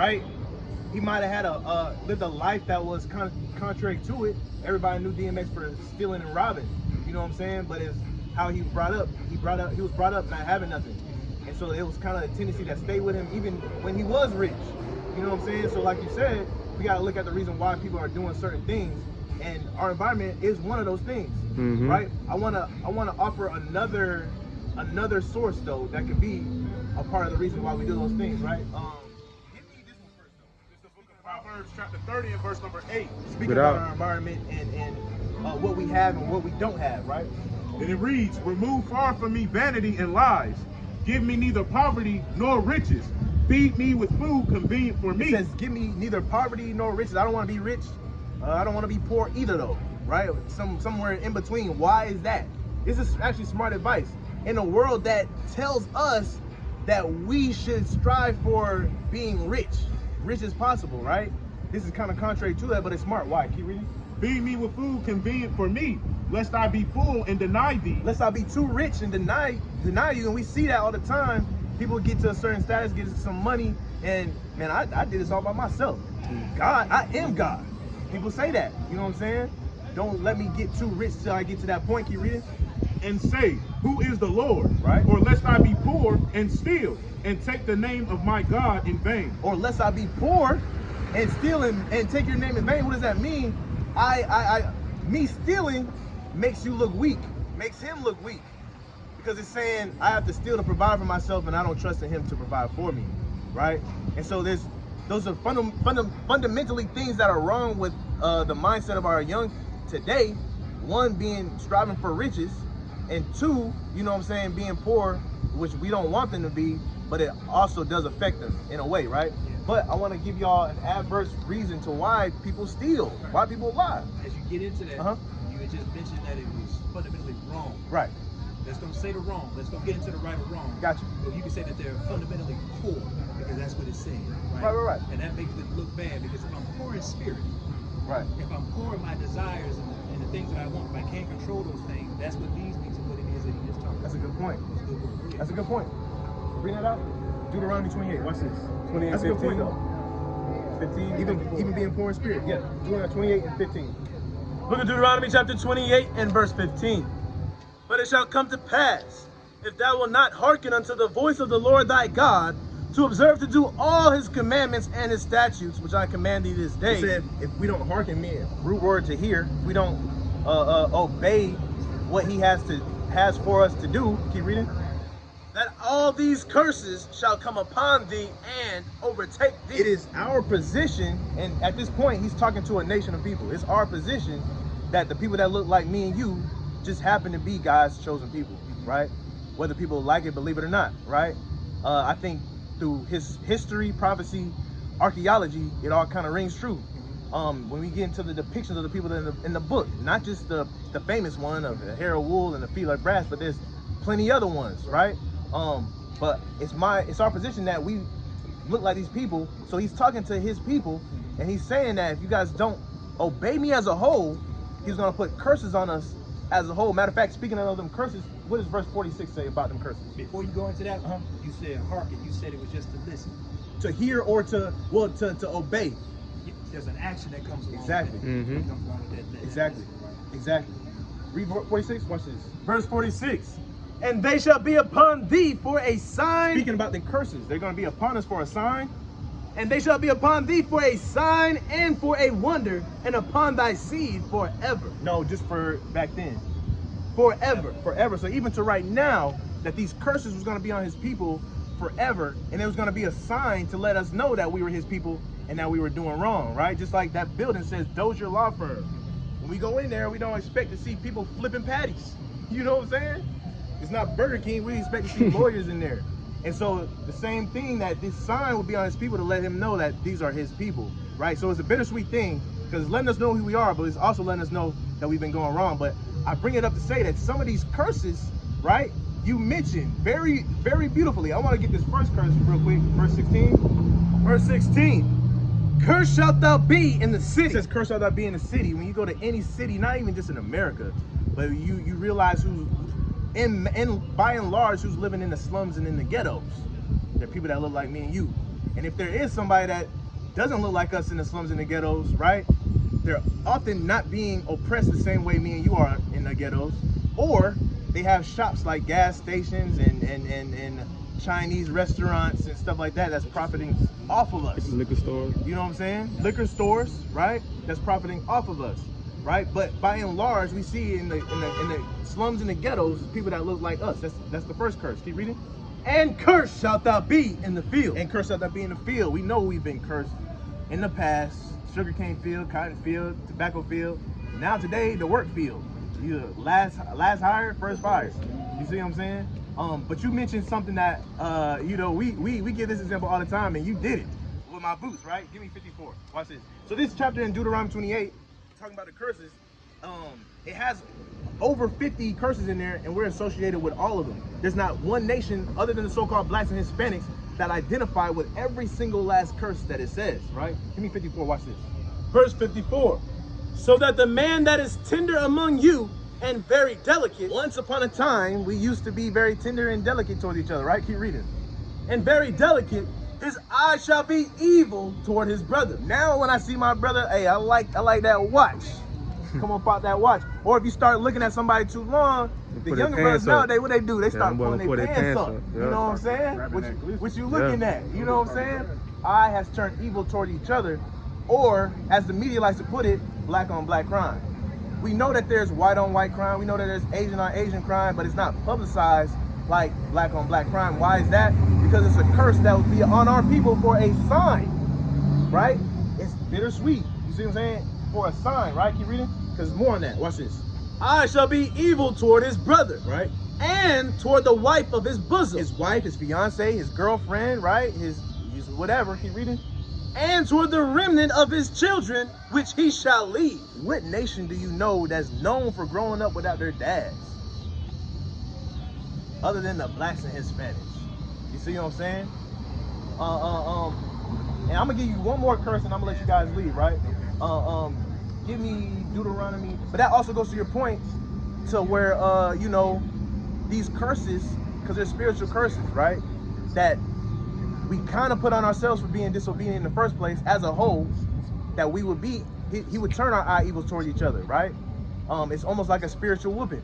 right? He might have had lived a life that was contrary to it. Everybody knew DMX for stealing and robbing. You know what I'm saying? But it's how he was brought up. He was brought up not having nothing, and so it was kind of a tendency that stayed with him even when he was rich. You know what I'm saying? So like you said, we gotta look at the reason why people are doing certain things, and our environment is one of those things, right? I wanna offer another source though that could be a part of the reason why we do those things, right? Give me this one first though. It's the book of Proverbs chapter 30 and verse number 8. Speaking about our environment and what we have and what we don't have, right? And it reads, remove far from me vanity and lies. Give me neither poverty nor riches. Feed me with food convenient for me. It says, give me neither poverty nor riches. I don't want to be rich. I don't want to be poor either though, right? Somewhere in between. Why is that? This is actually smart advice. In a world that tells us that we should strive for being rich as possible, right? This is kind of contrary to that, but it's smart. Why? Keep reading. Feed me with food convenient for me, lest I be full and deny thee. Lest I be too rich and deny you. And we see that all the time. People get to a certain status, get some money, and man, I did this all by myself. God, I am God. People say that. You know what I'm saying? Don't let me get too rich till I get to that point. Keep reading. And say, who is the Lord? Right. Or lest I be poor and steal and take the name of my God in vain. Or lest I be poor and steal and take your name in vain. What does that mean? Me stealing makes you look weak, makes him look weak, because it's saying I have to steal to provide for myself, and I don't trust in him to provide for me, right? And so those are fundamentally things that are wrong with the mindset of our young today. One being striving for riches, and two, you know what I'm saying, being poor, which we don't want them to be, but it also does affect them in a way, right? But I want to give y'all an adverse reason to why people steal, why people lie. As you get into that, you had just mentioned that it was fundamentally wrong. Right. Let's don't say the wrong. Let's don't get into the right or wrong. Gotcha. But you can say that they're fundamentally poor because that's what it's saying. Right. And that makes it look bad because if I'm poor in spirit, right. If I'm poor in my desires and the things that I want, if I can't control those things, that's what these things are what it is that he just talked about. That's a good point. That's a good point. Bring that out. Deuteronomy 28. Watch this. 28 That's 15. a good point though. 15. Even being poor in spirit. Yeah. Deuteronomy 28 and 15. Look at Deuteronomy chapter 28 and verse 15. But it shall come to pass, if thou wilt not hearken unto the voice of the Lord thy God, to observe to do all his commandments and his statutes, which I command thee this day. He said, if we don't hearken, root word to hear, if we don't obey what he has for us to do, keep reading. That all these curses shall come upon thee and overtake thee. It is our position, and at this point, he's talking to a nation of people. It's our position that the people that look like me and you just happen to be God's chosen people, right? Whether people like it, believe it or not, right? I think through his history, prophecy, archaeology, it all kind of rings true. When we get into the depictions of the people that in the book, not just the famous one of the hair of wool and the feet like brass, but there's plenty other ones, right? But it's our position that we look like these people. So he's talking to his people, and he's saying that if you guys don't obey me as a whole, he's gonna put curses on us as a whole. Matter of fact, speaking of them curses, what does verse 46 say about them curses? Before you go into that, you said hearken. You said it was just to listen, to hear, or to obey. There's an action that comes along. Exactly. With that. That comes along with that. Exactly. Exactly. Read 46. Watch this. Verse 46. And they shall be upon thee for a sign. Speaking about the curses, they're going to be upon us for a sign. And they shall be upon thee for a sign and for a wonder, and upon thy seed forever. No, just for back then. Forever. So even to right now, that these curses was going to be on his people forever, and there was going to be a sign to let us know that we were his people and that we were doing wrong, right? Just like that building says, Dozier Law Firm. When we go in there, we don't expect to see people flipping patties. You know what I'm saying? It's not Burger King. We expect to see lawyers in there. And so the same thing, that this sign will be on his people to let him know that these are his people, right? So it's a bittersweet thing, because it's letting us know who we are, but it's also letting us know that we've been going wrong. But I bring it up to say that some of these curses, right, you mentioned very, very beautifully. I want to get this first curse real quick. Verse 16. Verse 16. Cursed shalt thou be in the city. It says, cursed shalt thou be in the city. When you go to any city, not even just in America, but you realize who's by and large, who's living in the slums and in the ghettos. They're people that look like me and you. And if there is somebody that doesn't look like us in the slums and the ghettos, right? They're often not being oppressed the same way me and you are in the ghettos, or they have shops like gas stations and Chinese restaurants and stuff like that that's profiting off of us. Liquor stores. You know what I'm saying? Liquor stores, right? That's profiting off of us, right? But by and large, we see in the slums and the ghettos people that look like us. That's the first curse. Keep reading. And cursed shalt thou be in the field. And cursed shalt thou be in the field. We know we've been cursed in the past. Sugarcane field, cotton field, tobacco field. Now today, the work field. You last hired, first fired. You see what I'm saying? But you mentioned something that you know, we give this example all the time, and you did it with my boots, right? Give me 54. Watch this. So this chapter in Deuteronomy 28, talking about the curses, it has over 50 curses in there, and we're associated with all of them. There's not one nation other than the so-called blacks and Hispanics that identify with every single last curse that it says, right? Give me 54, watch this. Verse 54. So that the man that is tender among you and very delicate. Once upon a time, we used to be very tender and delicate towards each other, right? Keep reading. And very delicate, his eye shall be evil toward his brother. Now when I see my brother, hey, I like that watch. Come on, pop that watch. Or if you start looking at somebody too long, the younger brothers nowadays, what they do? They start pulling their pants up. Yeah. You know what I'm saying? What you looking at? You know what I'm saying? Eye has turned evil toward each other. Or, as the media likes to put it, black on black crime. We know that there's white on white crime. We know that there's Asian on Asian crime, but it's not publicized like black on black crime. Why is that? Because it's a curse that will be on our people for a sign, right? It's bittersweet. You see what I'm saying? For a sign, right? Keep reading. Because more on that. Watch this. I shall be evil toward his brother, Right? and toward the wife of his bosom, His wife, his fiance, his girlfriend, right? His whatever. Keep reading. and toward the remnant of his children, which he shall leave. What nation do you know that's known for growing up without their dads? Other than the blacks and Hispanics. You see what I'm saying? And I'm gonna give you one more curse and I'm gonna let you guys leave, right? Give me Deuteronomy. But that also goes to your point to where you know, these curses, because they're spiritual curses, right? That we kind of put on ourselves for being disobedient in the first place as a whole, that we would be, he would turn our eye evil towards each other, right? It's almost like a spiritual whooping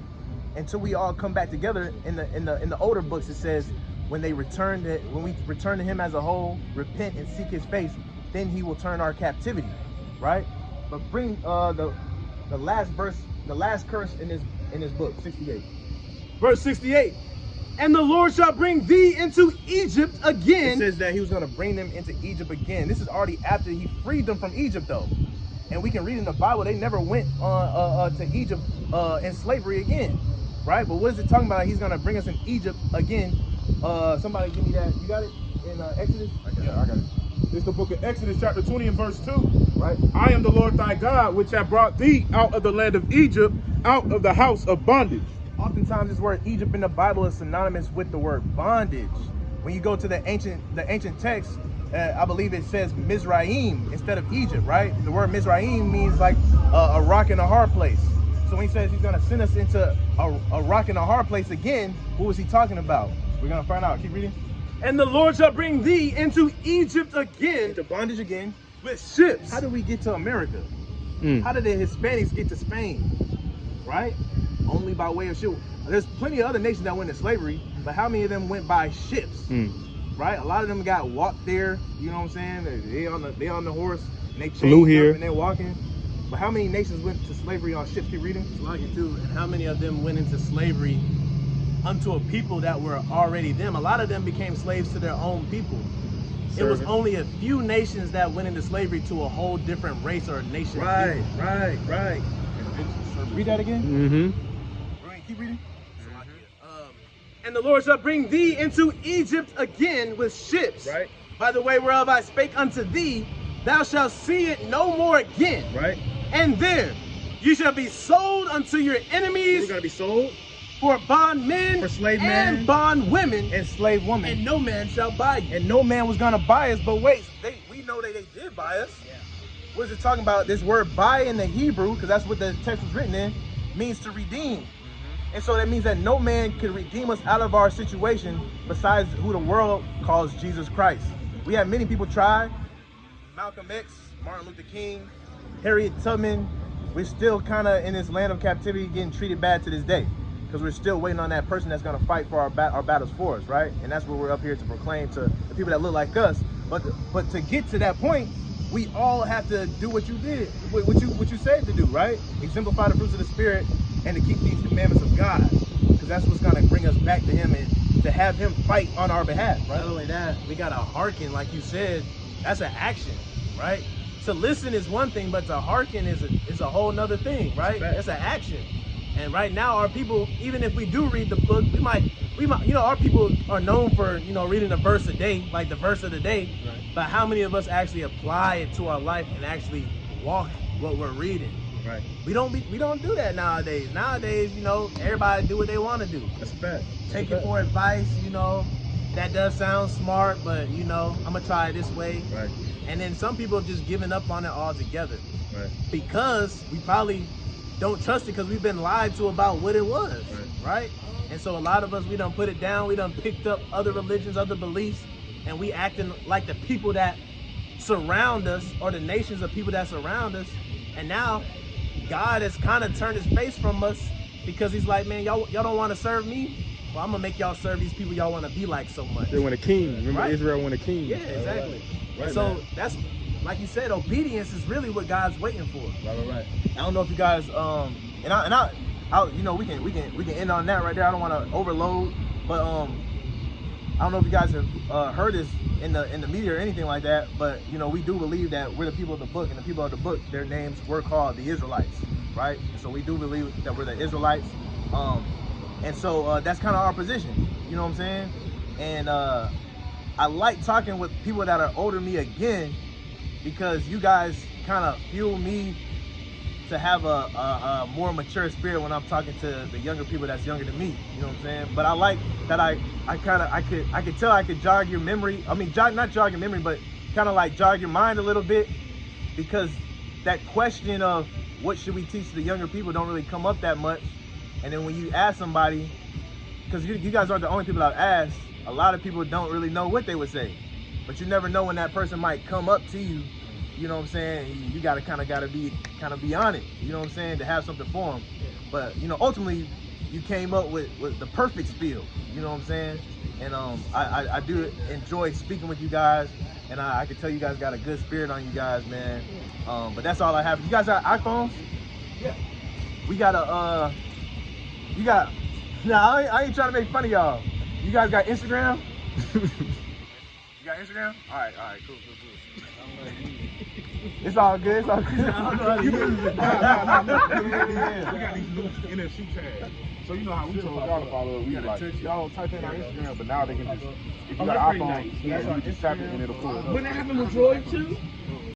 until we all come back together. In the older books, it says when we return to him as a whole, repent and seek his face, then he will turn our captivity, right? But bring the last verse, the last curse in this book, 68. Verse 68. And the Lord shall bring thee into Egypt again. It says that he was going to bring them into Egypt again. This is already after he freed them from Egypt, though. And we can read in the Bible, they never went to Egypt in slavery again, right? But what is it talking about? He's going to bring us in Egypt again. Somebody give me that. You got it? In Exodus? I got it. It's the book of Exodus, chapter 20 and verse 2. Right? I am the Lord thy God, which have brought thee out of the land of Egypt, out of the house of bondage. Oftentimes this word Egypt in the Bible is synonymous with the word bondage. When you go to the ancient text, I believe it says Mizraim instead of Egypt, right? The word Mizraim means like a rock in a hard place. So when he says he's going to send us into a rock in a hard place again, who is he talking about? We're going to find out. Keep reading. And the Lord shall bring thee into Egypt again Into bondage again. with ships. How did we get to America? How did the Hispanics get to Spain? Right? Only by way of ship. There's plenty of other nations that went into slavery, but how many of them went by ships? Right? A lot of them got walked there. You know what I'm saying? They on the horse and they Flew here. and they're walking. But how many nations went to slavery on ships? Keep reading. Like it too. And how many of them went into slavery unto a people that were already them? A lot of them became slaves to their own people. It was only a few nations that went into slavery to a whole different race or nation. Right. Read that again. Keep reading. And the Lord shall bring thee into Egypt again with ships. Right. By the way whereof I spake unto thee, thou shalt see it no more again. Right. And there you shall be sold unto your enemies. We're gonna be sold for bondmen, for slave men, and bondwomen, and slave women, and no man shall buy you. and no man was gonna buy us. But wait, we know that they did buy us. Yeah. What is it talking about? This word "buy" in the Hebrew, because that's what the text was written in, means to redeem. And so that means that no man can redeem us out of our situation besides who the world calls Jesus Christ. We had many people try. Malcolm X, Martin Luther King, Harriet Tubman. We're still kind of in this land of captivity getting treated bad to this day because we're still waiting on that person that's going to fight for our battles for us, right? And that's what we're up here to proclaim to the people that look like us. But to get to that point, we all have to do what you did, what you said to do, right? Exemplify the fruits of the Spirit and to keep these commandments of God, because that's what's going to bring us back to Him and to have Him fight on our behalf, right? Not only that, we got to hearken, like you said. That's an action, right? To listen is one thing, but to hearken is a whole nother thing, right? That's an action. And right now, our people, even if we do read the book, we might, you know, our people are known for, you know, reading a verse a day, like the verse of the day. Right. But how many of us actually apply it to our life and actually walk what we're reading? Right. We don't do that nowadays. Nowadays, you know, everybody do what they want to do. That's a fact. Take it for advice, you know. That does sound smart, but you know, I'm gonna try it this way. Right. And then some people have just given up on it altogether. Right. Because we probably don't trust it because we've been lied to about what it was, right? And so a lot of us, we done put it down, we done picked up other religions, other beliefs, and we acting like the people that surround us or the nations of people that surround us. And now God has kind of turned his face from us because he's like, man, y'all don't want to serve me? Well, I'm gonna make y'all serve these people y'all want to be like so much. They want a king. Remember, right? Israel want a king. Yeah, exactly. Right, so man, that's, like you said, obedience is really what God's waiting for. Right. I don't know if you guys, and I you know, we can end on that right there. I don't want to overload, but I don't know if you guys have heard this in the media or anything like that. But you know, we do believe that we're the people of the book, and the people of the book, their names were called the Israelites, right? And so we do believe that we're the Israelites, and so that's kind of our position. You know what I'm saying? And I like talking with people that are older than me again, because you guys kind of fuel me to have a more mature spirit when I'm talking to the younger people that's younger than me. You know what I'm saying? But I like that I could tell I could jog your memory. I mean, not jog your memory, but kind of like jog your mind a little bit, because that question of what should we teach the younger people don't really come up that much. And then when you ask somebody, because you guys aren't the only people I've asked, a lot of people don't really know what they would say. But you never know when that person might come up to you. You know what I'm saying? You gotta be on it. You know what I'm saying? To have something for them. But you know, ultimately, you came up with the perfect spiel. You know what I'm saying? And I do enjoy speaking with you guys, and I can tell you guys got a good spirit on you guys, man. But that's all I have. You guys got iPhones? Yeah. We got a Nah, I ain't trying to make fun of y'all. You guys got Instagram? You got Instagram? All right, cool. It's all good. We got these new NFC tags. So you know how we told y'all to follow it. We like, y'all type in our Instagram, but now they can just, if you got an iPhone, you can just tap it and it'll pull it up. Wouldn't that happen with Droid too?